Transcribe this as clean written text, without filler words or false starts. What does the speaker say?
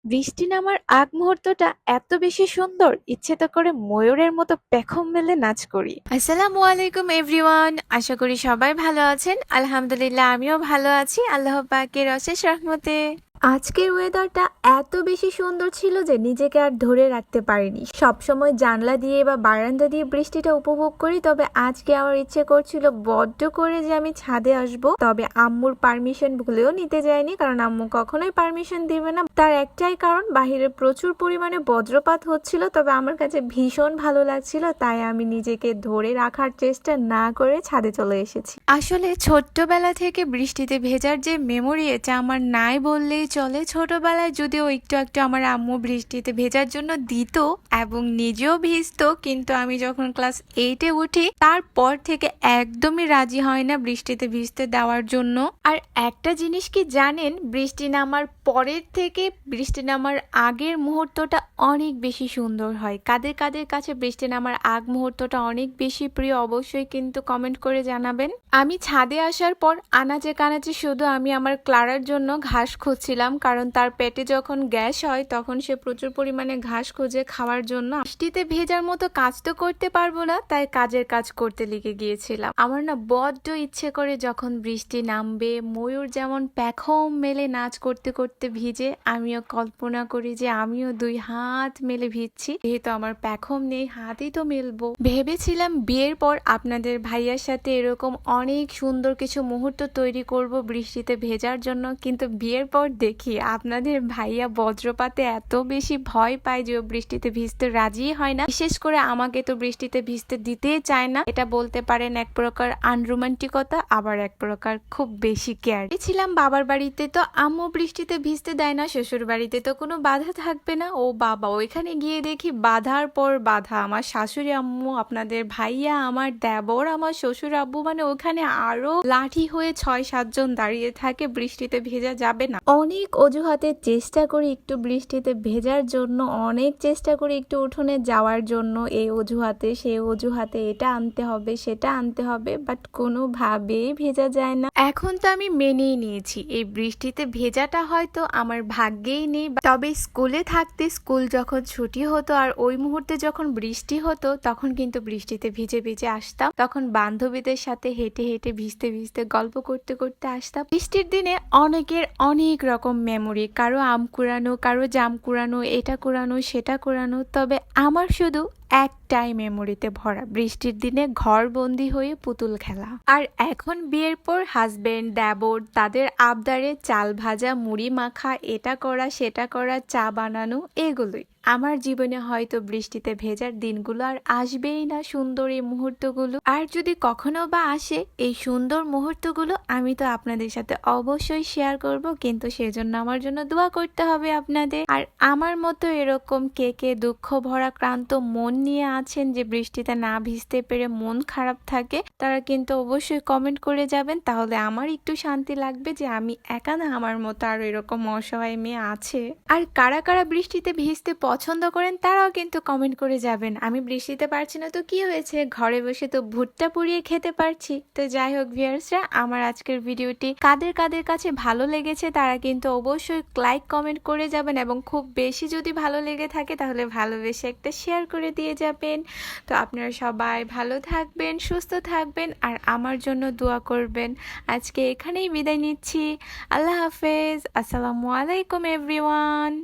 বৃষ্টি নামার আগ মুহূর্তটা এত বেশি সুন্দর, ইচ্ছে তো করে ময়ূরের মতো পেখম মেলে নাচ করি। আসসালামু আলাইকুম এভরিওয়ান, আশা করি সবাই ভালো আছেন। আলহামদুলিল্লাহ আমিও ভালো আছি আল্লাহ পাকের অশেষ রহমতে। আজকের ওয়েদারটা এত বেশি সুন্দর ছিল যে নিজেকে আর ধরে রাখতে পারিনি। সবসময় জানলা দিয়ে বা বারান্দা দিয়ে বৃষ্টিটা উপভোগ করি, তবে আজকে আমার ইচ্ছে করছিল বড্ড করে যে আমি ছাদে আসব। তবে আম্মুর পারমিশন ভুলেও নিতে যাইনি, কারণ আম্মু কখনোই পারমিশন দিবে না। তার একটাই কারণ, বাহিরে প্রচুর পরিমাণে বজ্রপাত হচ্ছিল। তবে আমার কাছে ভীষণ ভালো লাগছিল, তাই আমি নিজেকে ধরে রাখার চেষ্টা না করে ছাদে চলে এসেছি। আসলে ছোট্টবেলা থেকে বৃষ্টিতে ভেজার যে মেমোরি, এটা আমার নাই বললেই চলে। ছোটবেলায় যদিও একটু একটু আমার আম্মু বৃষ্টিতে ভেজার জন্য দিত এবং নিজেও ভিজতো, কিন্তু আমি যখন ক্লাস 8-এ উঠি তারপর থেকে একদমই রাজি হয় না বৃষ্টিতে ভিজতে দেওয়ার জন্য। আর একটা জিনিস কি জানেন, বৃষ্টি নামার পরের থেকে বৃষ্টি নামার আগের মুহূর্তটা অনেক বেশি সুন্দর হয়। কাদের কাদের কাছে বৃষ্টি নামার আগ মুহূর্তটা অনেক বেশি প্রিয়, অবশ্যই কিন্তু কমেন্ট করে জানাবেন। আমি ছাদে আসার পর আনাচে কানাচে শুধু আমি আমার ক্লারার জন্য ঘাস খুঁজছিলাম, কারণ তার পেটে যখন গ্যাস হয় তখন সে প্রচুর পরিমাণে ঘাস খোঁজে খাওয়ার জন্য। বৃষ্টিতে ভেজার মতো কাজ তো করতে পারবো না, তাই কাজের কাজ করতে লেগে গিয়েছিলাম। আমার না বড্ড ইচ্ছে করে যখন বৃষ্টি নামবে, ময়ূর যেমন পেখম মেলে নাচ করতে করতে ভিজে, আমিও কল্পনা করি যে আমিও দুই হাত মেলে ভিজছি। যেহেতু আমার পেখম নেই, হাতই তো মেলবো। ভেবেছিলাম বিয়ের পর আপনাদের ভাইয়ার সাথে এরকম অনেক সুন্দর কিছু মুহূর্ত তৈরি করব বৃষ্টিতে ভেজার জন্য, কিন্তু বিয়ের পর দেখি আপনাদের ভাইয়া বজ্রপাতে এত বেশি ভয় পায় যে ও বৃষ্টিতে ভিজতে রাজি হয় না। বিশেষ করে আমাকে তো বৃষ্টিতে ভিজতে দিতেই চায় না। এটা বলতে পারেন এক প্রকার আনরোমান্টিকতা, আবার এক প্রকার খুব বেশি কেয়ার। ছিলাম বাবার বাড়িতে, তো আম্মু বৃষ্টিতে ভিজতে দেয় না। শ্বশুর বাড়িতে তো কোনো বাধা থাকবে না। ও বাবা, ওইখানে গিয়ে দেখি বাধার পর বাধা। আমার শাশুড়ি আম্মু, আপনাদের ভাইয়া, আমার দেবর, আমার শ্বশুর আব্বু, মানে ওখানে আরো লাঠি হয়ে 6-7 জন দাঁড়িয়ে থাকে। বৃষ্টিতে ভেজা যাবে না। অনেক অজুহাতে চেষ্টা করি একটু বৃষ্টিতে ভেজার জন্য, অনেক চেষ্টা করি একটু উঠোনে যাওয়ার জন্য। এই অজুহাতে সেই অজুহাতে, এটা আনতে হবে সেটা আনতে হবে, বাট কোনোভাবেই ভেজা যায় না। এখন তো আমি মেনেই নিয়েছি এই বৃষ্টিতে ভেজাটা হয়তো আমার ভাগ্যেই নেই। তবে স্কুলে থাকতে, স্কুল যখন ছুটি হতো আর ওই মুহূর্তে যখন বৃষ্টি হতো, তখন কিন্তু বৃষ্টিতে ভিজে ভিজে আসতাম। তখন বান্ধবীদের সাথে হেঁটে হেঁটে ভিজতে ভিজতে গল্প করতে করতে আসতাম। বৃষ্টির দিনে অনেকের অনেক রকম মেমোরি, কারো আম কুড়ানো, কারো জাম কুড়ানো, এটা কুড়ানো সেটা কুড়ানো। তবে আমার শুধু একটাই মেমোরিতে ভরা, বৃষ্টির দিনে ঘর বন্দি হয়ে পুতুল খেলা। আর এখন বিয়ের পর হাজবেন্ড, দেবর, তাদের আবদারে চাল ভাজা, মুড়ি মাখা, এটা করা সেটা করা, চা বানানো, এগুলোই। আমার জীবনে হয়তো বৃষ্টিতে ভেজার দিনগুলো আর আসবেই না, সুন্দর এই মুহূর্তগুলো। আর যদি কখনো বা আসে এই সুন্দর মুহূর্তগুলো, আমি তো আপনাদের সাথে অবশ্যই শেয়ার করব, কিন্তু সেজন্য আমার জন্য দোয়া করতে হবে আপনাদের। আর আমার মতো এরকম কে কে দুঃখ ভরা ক্লান্ত মন নিয়ে আছেন, যে বৃষ্টিতে না ভিজতে পেরে মন খারাপ থাকে, তারা কিন্তু অবশ্যই কমেন্ট করে যাবেন। তাহলে আমার একটু শান্তি লাগবে যে আমি একা না, আমার মতো আরো এরকম অসহায় মেয়ে আছে। আর কারা কারা বৃষ্টিতে ভিজতে পছন্দ করেন তারাও কিন্তু কমেন্ট করে যাবেন। আমি বৃষ্টিতে পারছি না তো কি হয়েছে, ঘরে বসে তো ভুট্টা পুড়িয়ে খেতে পারছি। তো যাই হোক ভিউয়ার্সরা, আমার আজকের ভিডিওটি কাদের কাদের কাছে ভালো লেগেছে তারা কিন্তু অবশ্যই লাইক কমেন্ট করে যাবেন, এবং খুব বেশি যদি ভালো লেগে থাকে তাহলে ভালোবেসে একটা শেয়ার করে দিয়ে যাবেন। তো আপনারা সবাই ভালো থাকবেন, সুস্থ থাকবেন, আর আমার জন্য দোয়া করবেন। আজকে এখানেই বিদায় নিচ্ছি। আল্লাহ হাফেজ। আসসালামু আলাইকুম এভরিওয়ান।